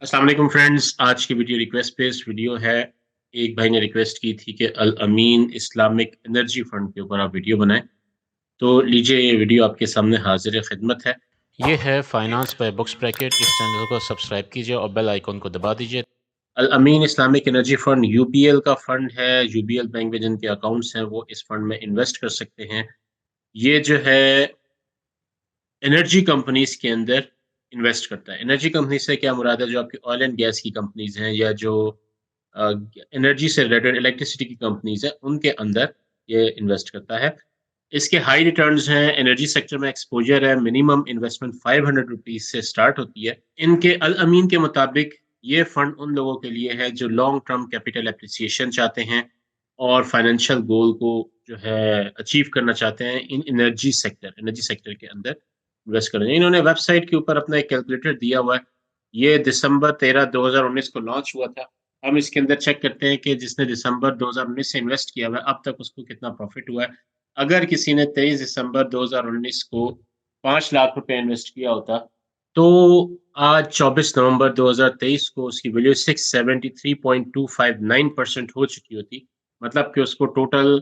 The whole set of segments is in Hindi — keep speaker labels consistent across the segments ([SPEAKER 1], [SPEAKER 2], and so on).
[SPEAKER 1] अस्सलाम वालेकुम फ्रेंड्स। आज की वीडियो रिक्वेस्ट बेस्ड वीडियो है। एक भाई ने रिक्वेस्ट की थी कि अल अमीन इस्लामिक एनर्जी फंड के ऊपर आप वीडियो बनाएं। तो लीजिए, ये वीडियो आपके सामने हाजिर खिदमत है।
[SPEAKER 2] ये है फाइनेंस बाय बुक्स ब्रैकेट। इस चैनल को सब्सक्राइब कीजिए और बेल आइकन को दबा दीजिए।
[SPEAKER 1] अल अमीन इस्लामिक एनर्जी फंड यूबीएल का फंड है। यूबीएल बैंक में जिनके अकाउंट्स हैं वो इस फंड में इन्वेस्ट कर सकते हैं। ये जो है एनर्जी कंपनीज के अंदर इन्वेस्ट करता है। एनर्जी कंपनी से क्या मुराद है? जो आपकी ऑयल एंड गैस की कंपनीज हैं या जो एनर्जी से रिलेटेड इलेक्ट्रिसिटी की कंपनीज हैं, उनके अंदर ये इन्वेस्ट करता है। इसके हाई रिटर्न्स हैं। एनर्जी सेक्टर में एक्सपोजर है। मिनिमम इन्वेस्टमेंट 500 रुपीज से स्टार्ट होती है। इनके अल अमीन के मुताबिक ये फंड उन लोगों के लिए है जो लॉन्ग टर्म कैपिटल एप्रिसिएशन चाहते हैं और फाइनेंशियल गोल को जो है अचीव करना चाहते हैं इन एनर्जी सेक्टर के अंदर इन्वेस्ट करें। इन्होंने वेबसाइट के ऊपर अपना एक कैलकुलेटर दिया हुआ है। ये दिसंबर 13 2019 को लॉन्च हुआ था। हम इसके अंदर चेक करते हैं कि जिसने दिसंबर 2019 से इन्वेस्ट किया हुआ है अब तक उसको कितना प्रॉफिट हुआ है। अगर किसी ने 23 दिसंबर 2019 को 5 लाख रुपए इन्वेस्ट किया होता तो आज 24 नवंबर 2023 को उसकी वैल्यू 673.259% हो चुकी होती। मतलब कि उसको टोटल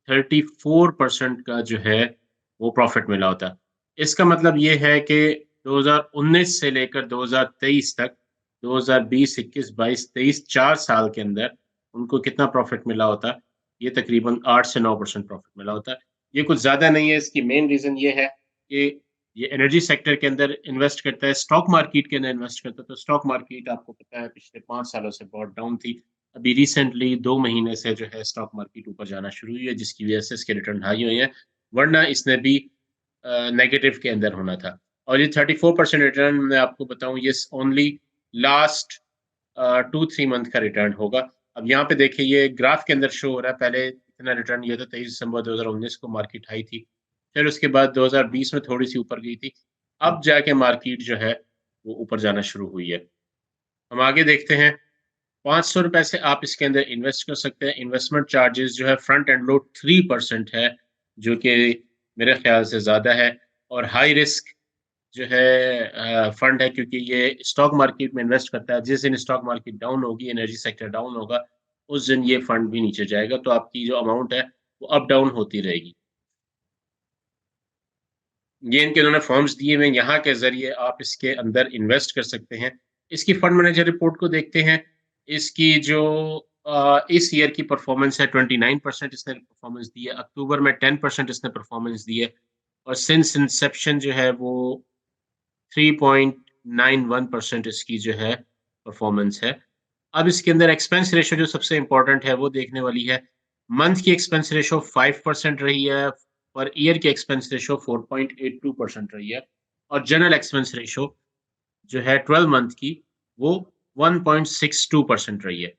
[SPEAKER 1] 34% का जो है वो प्रॉफिट मिला होता। इसका मतलब ये है कि 2019 से लेकर 2023 तक, 2020, 21, 22, 23, 4 साल के अंदर उनको कितना प्रॉफिट मिला होता? ये तकरीबन 8 से 9% प्रॉफिट मिला होता। ये कुछ ज़्यादा नहीं है। इसकी मेन रीज़न ये है कि ये एनर्जी सेक्टर के अंदर इन्वेस्ट करता है, स्टॉक मार्केट के अंदर इन्वेस्ट करता है। तो स्टॉक मार्केट आपको पता है पिछले 5 सालों से बहुत डाउन थी। अभी रिसेंटली 2 महीने से जो है स्टॉक मार्केट ऊपर जाना शुरू हुई है, जिसकी वजह से इसके रिटर्न हाई हुए हैं, वरना इसने भी नेगेटिव के अंदर होना था। और ये 34% रिटर्न मैं आपको बताऊँ, ये ओनली लास्ट 2-3 मंथ का रिटर्न होगा। अब यहाँ पे देखिए, ये ग्राफ के अंदर शो हो रहा है। पहले इतना रिटर्न ये था 23 दिसंबर 2019 को मार्केट हाई थी। फिर उसके बाद 2020 में थोड़ी-सी ऊपर गई थी। अब जाके मार्केट जो है वो ऊपर जाना शुरू हुई है। हम आगे देखते हैं। ₹500 से आप इसके अंदर इन्वेस्ट कर सकते हैं। इन्वेस्टमेंट चार्जेज़ जो है फ्रंट एंड लोड 3% है, जो कि मेरे ख़्याल से ज़्यादा है। और हाई रिस्क जो है फंड है, क्योंकि ये स्टॉक मार्केट में इन्वेस्ट करता है। जिस दिन स्टॉक मार्केट डाउन होगी, एनर्जी सेक्टर डाउन होगा, उस दिन ये फंड भी नीचे जाएगा। तो आपकी जो अमाउंट है वो अप डाउन होती रहेगी। ये इनके उन्होंने फॉर्म्स दिए हुए हैं, यहाँ के ज़रिए आप इसके अंदर इन्वेस्ट कर सकते हैं। इसकी फंड मैनेजर रिपोर्ट को देखते हैं। इसकी जो इस ईयर की परफॉर्मेंस है, 29% इसने परफॉर्मेंस दी है। अक्टूबर में 10% इसने परफॉर्मेंस दी है। और सिंस इंसेप्शन जो है वो 3.91% इसकी जो है परफॉर्मेंस है। अब इसके अंदर एक्सपेंस रेशियो जो सबसे इम्पोर्टेंट है वो देखने वाली है। मंथ की एक्सपेंस रेशियो 5% रही है, और ईयर की एक्सपेंस रेशियो 4.82% रही है। और जनरल एक्सपेंस रेशियो जो है 12 मंथ की, वो 1.62% रही है।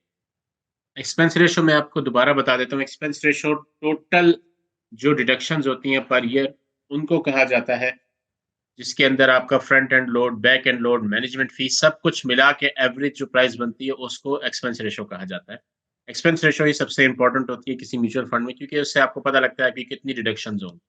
[SPEAKER 1] एक्सपेंस रेशियो मैं आपको दोबारा बता देता हूँ। एक्सपेंस रेशियो टोटल जो डिडक्शंस होती हैं पर ईयर, उनको कहा जाता है, जिसके अंदर आपका front end load, back and load, management fees सब कुछ मिला के एवरेज जो प्राइस बनती है उसको एक्सपेंस रेशियो कहा जाता है। एक्सपेंस रेशियो ही सबसे इंपॉर्टेंट होती है किसी म्यूचुअल फंड में, क्योंकि उससे आपको पता लगता है कि कितनी डिडक्शंस होंगी।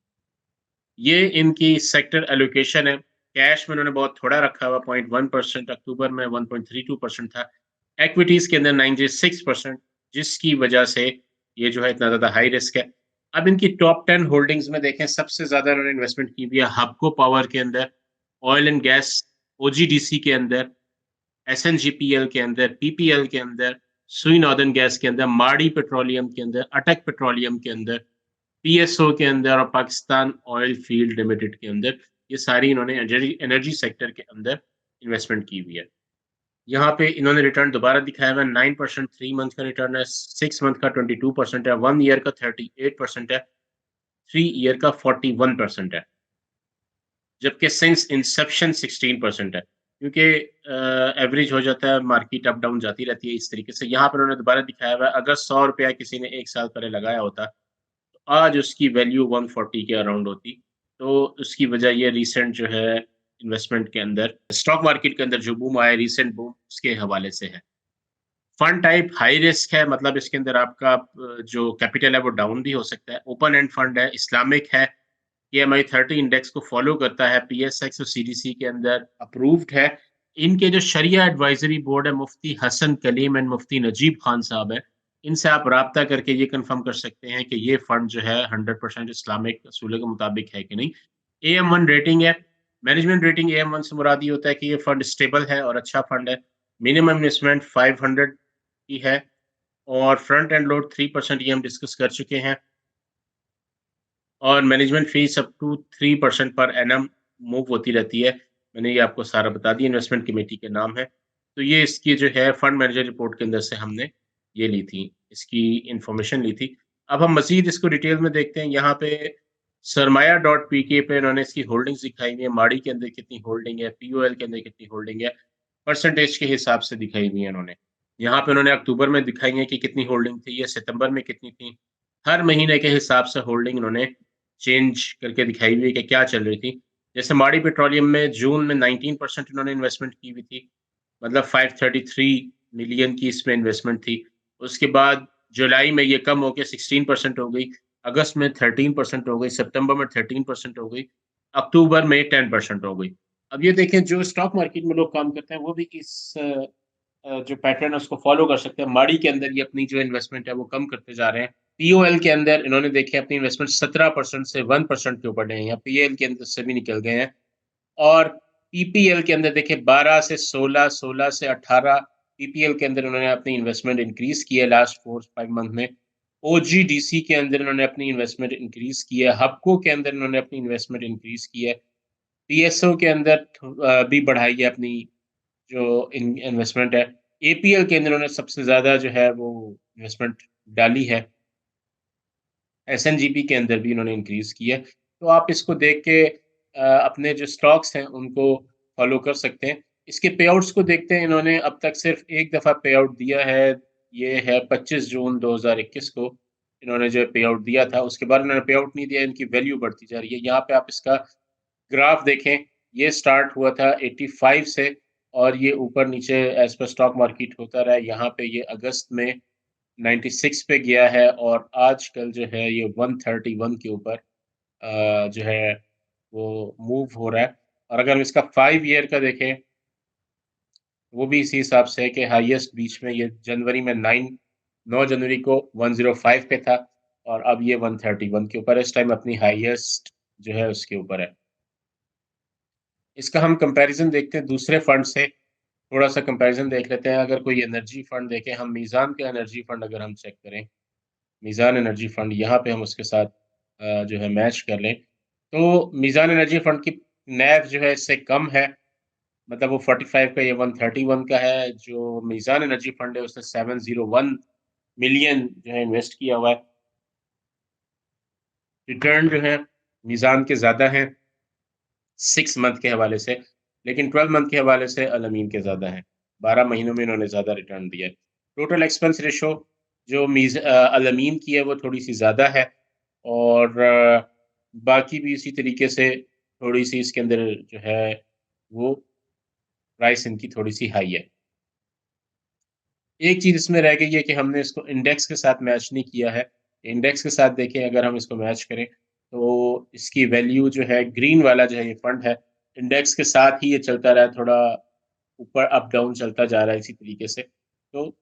[SPEAKER 1] ये इनकी सेक्टर एलोकेशन है। कैश में उन्होंने बहुत थोड़ा रखा हुआ, 0.1%। अक्टूबर में 1.32% था। इक्विटीज के अंदर 96%, जिसकी वजह से ये जो है इतना ज्यादा हाई रिस्क है। अब इनकी टॉप 10 होल्डिंग्स में देखें, सबसे ज्यादा उन्होंने इन्वेस्टमेंट की हुई है हबको पावर के अंदर, ऑयल एंड गैस, ओजीडीसी के अंदर, एसएनजीपीएल के अंदर, पीपीएल के अंदर, सुई नॉर्दर्न गैस के अंदर, माड़ी पेट्रोलियम के अंदर, अटक पेट्रोलियम के अंदर, पीएसओ के अंदर और पाकिस्तान ऑयल फील्ड लिमिटेड के अंदर। ये सारी इन्होंने एनर्जी सेक्टर के अंदर इन्वेस्टमेंट की हुई है। यहाँ पे इन्होंने रिटर्न दोबारा दिखाया हुआ है। 9% 3 मंथ का रिटर्न है, 6 मंथ का 22% है, 1 ईयर का 38% है, 3 ईयर का 41% है, जबकि सिंस इंसेप्शन 16% है। क्योंकि एवरेज हो जाता है, मार्केट अप डाउन जाती रहती है इस तरीके से। यहाँ पर उन्होंने दोबारा दिखाया हुआ है, अगर 100 रुपया किसी ने 1 साल पहले लगाया होता तो आज उसकी वैल्यू 140 के अराउंड होती। तो उसकी वजह ये रिसेंट जो है इन्वेस्टमेंट के अंदर, स्टॉक मार्केट के अंदर जो बूम आया, रिसेंट बूम, उसके हवाले से है। फंड टाइप हाई रिस्क है, मतलब इसके अंदर आपका जो कैपिटल है वो डाउन भी हो सकता है। ओपन एंड फंड है, इस्लामिक है, PMI 30 इंडेक्स को फॉलो करता है, PSX और CDC के अंदर अप्रूव्ड है। इनके जो शरिया एडवाइजरी बोर्ड है, मुफ्ती हसन कलीम एंड मुफ्ती नजीब खान साहब है, इनसे आप राब्ता करके ये कंफर्म कर सकते हैं कि ये फंड जो है 100% इस्लामिक असूलों के मुताबिक है कि नहीं। AM1 रेटिंग है। मैनेजमेंट रेटिंग AM1 से मुराद ये होता है कि ये फंड स्टेबल है और अच्छा फंड है। मिनिमम इन्वेस्टमेंट 500 की है और फ्रंट एंड लोड 3% ये हम डिस्कस कर चुके हैं। और management fees up to 3% per annum move होती रहती है। मैंने ये आपको सारा बता दिया, इन्वेस्टमेंट कमेटी के नाम है। तो ये इसकी जो है फंड मैनेजर रिपोर्ट के अंदर से हमने ये ली थी, इसकी इन्फॉर्मेशन ली थी। अब हम मज़ीद इसको डिटेल में देखते हैं। यहाँ पे सरमाया डॉट पीके पे इन्होंने इसकी होल्डिंग्स दिखाई हुई है, माड़ी के अंदर कितनी होल्डिंग है, पीओएल के अंदर कितनी होल्डिंग है, परसेंटेज के हिसाब से दिखाई हुई है इन्होंने। यहाँ पे उन्होंने अक्टूबर में दिखाई है कि कितनी होल्डिंग थी, या सितंबर में कितनी थी। हर महीने के हिसाब से होल्डिंग इन्होंने चेंज करके दिखाई हुई है कि क्या चल रही थी। जैसे माड़ी पेट्रोलियम में जून में 19% इन्होंने इन्वेस्टमेंट की हुई थी, मतलब 533 मिलियन की इसमें इन्वेस्टमेंट थी। उसके बाद जुलाई में ये कम होके 16% हो गई, अगस्त में 13% हो गई, सितंबर में 13% हो गई, अक्टूबर में 10% हो गई। अब ये देखें, जो स्टॉक मार्केट में लोग काम करते हैं वो भी इस जो पैटर्न है उसको फ़ॉलो कर सकते हैं। माड़ी के अंदर ये अपनी जो इन्वेस्टमेंट है वो कम करते जा रहे हैं। पीओएल के अंदर इन्होंने देखे अपनी इन्वेस्टमेंट 17% से 1% के ऊपर गए हैं, या पीएल के अंदर से भी निकल गए हैं। और पीपीएल के अंदर देखिए 12 से 16, 16 से 18 पीपीएल के अंदर उन्होंने अपनी इन्वेस्टमेंट इंक्रीज़ की है लास्ट 4-5 मंथ में। ओजीडीसी के अंदर इन्होंने अपनी इन्वेस्टमेंट इंक्रीज़ की है, हबको के अंदर इन्होंने अपनी इन्वेस्टमेंट इंक्रीज़ की है, पीएसओ के अंदर भी बढ़ाई है अपनी जो इन इन्वेस्टमेंट है। एपीएल के अंदर उन्होंने सबसे ज़्यादा जो है वो इन्वेस्टमेंट डाली है। एसएनजीपी के अंदर भी इन्होंने इंक्रीज़ की है। तो आप इसको देख के अपने जो स्टॉक्स हैं उनको फ़ॉलो कर सकते हैं। इसके पेआउट्स को देखते हैं, इन्होंने अब तक सिर्फ़ एक दफ़ा पेआउट दिया है, ये है 25 जून 2021 को इन्होंने जो पेआउट दिया था, उसके बाद इन्होंने पेआउट नहीं दिया, इनकी वैल्यू बढ़ती जा रही है। यहाँ पे आप इसका ग्राफ देखें, ये स्टार्ट हुआ था 85 से और ये ऊपर-नीचे एज़ पर स्टॉक मार्केट होता रहा है। यहाँ पे ये अगस्त में 96 पे गया है और आजकल जो है ये 131 के ऊपर जो है वो मूव हो रहा है। और अगर हम इसका 5 ईयर का देखें, वो भी इसी हिसाब से है कि हाईएस्ट बीच में ये जनवरी में 9 जनवरी को 105 पे था और अब ये 131 के ऊपर है। इस टाइम अपनी हाईएस्ट जो है उसके ऊपर है। इसका हम कंपैरिज़न देखते हैं दूसरे फंड से, थोड़ा-सा कंपैरिज़न देख लेते हैं। अगर कोई एनर्जी फंड देखें, हम मीज़ान का एनर्जी फंड अगर हम चेक करें, मीज़ान एनर्जी फंड यहाँ पे हम उसके साथ जो है मैच कर लें, तो मीज़ान एनर्जी फंड की नैव जो है इससे कम है, मतलब वो 45 का, ये 131 का है। जो मीज़ान एनर्जी फंड है उसने 701 मिलियन जो है इन्वेस्ट किया हुआ है। रिटर्न जो है मीज़ान के ज़्यादा हैं 6 मंथ के हवाले से, लेकिन 12 मंथ के हवाले से अल-अमीन के ज़्यादा हैं। 12 महीनों में इन्होंने ज़्यादा रिटर्न दिया है। टोटल एक्सपेंस रेशो जो अल-अमीन की है वो थोड़ी-सी ज़्यादा है और बाकी भी इसी तरीके से थोड़ी-सी इसके अंदर जो है वो प्राइस इनकी थोड़ी-सी हाई है। एक चीज़ इसमें रह गई है कि हमने इसको इंडेक्स के साथ मैच नहीं किया है। इंडेक्स के साथ देखें अगर हम इसको मैच करें, तो इसकी वैल्यू जो है ग्रीन वाला जो है ये फंड है, इंडेक्स के साथ ही ये चलता रहा है, थोड़ा ऊपर अप डाउन चलता जा रहा है इसी तरीके से। तो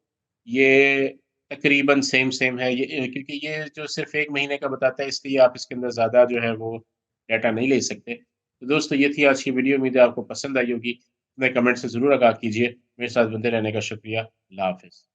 [SPEAKER 1] ये तकरीबन सेम है ये, क्योंकि ये जो सिर्फ़ 1 महीने का बताता है इसलिए आप इसके अंदर ज़्यादा जो है वो डाटा नहीं ले सकते। तो दोस्तों ये थी आज की वीडियो, उम्मीद है आपको पसंद आई होगी। अपने कमेंट से ज़रूर आगाह कीजिए। मेरे साथ बने रहने का शुक्रिया। अल्लाह हाफ़िज़।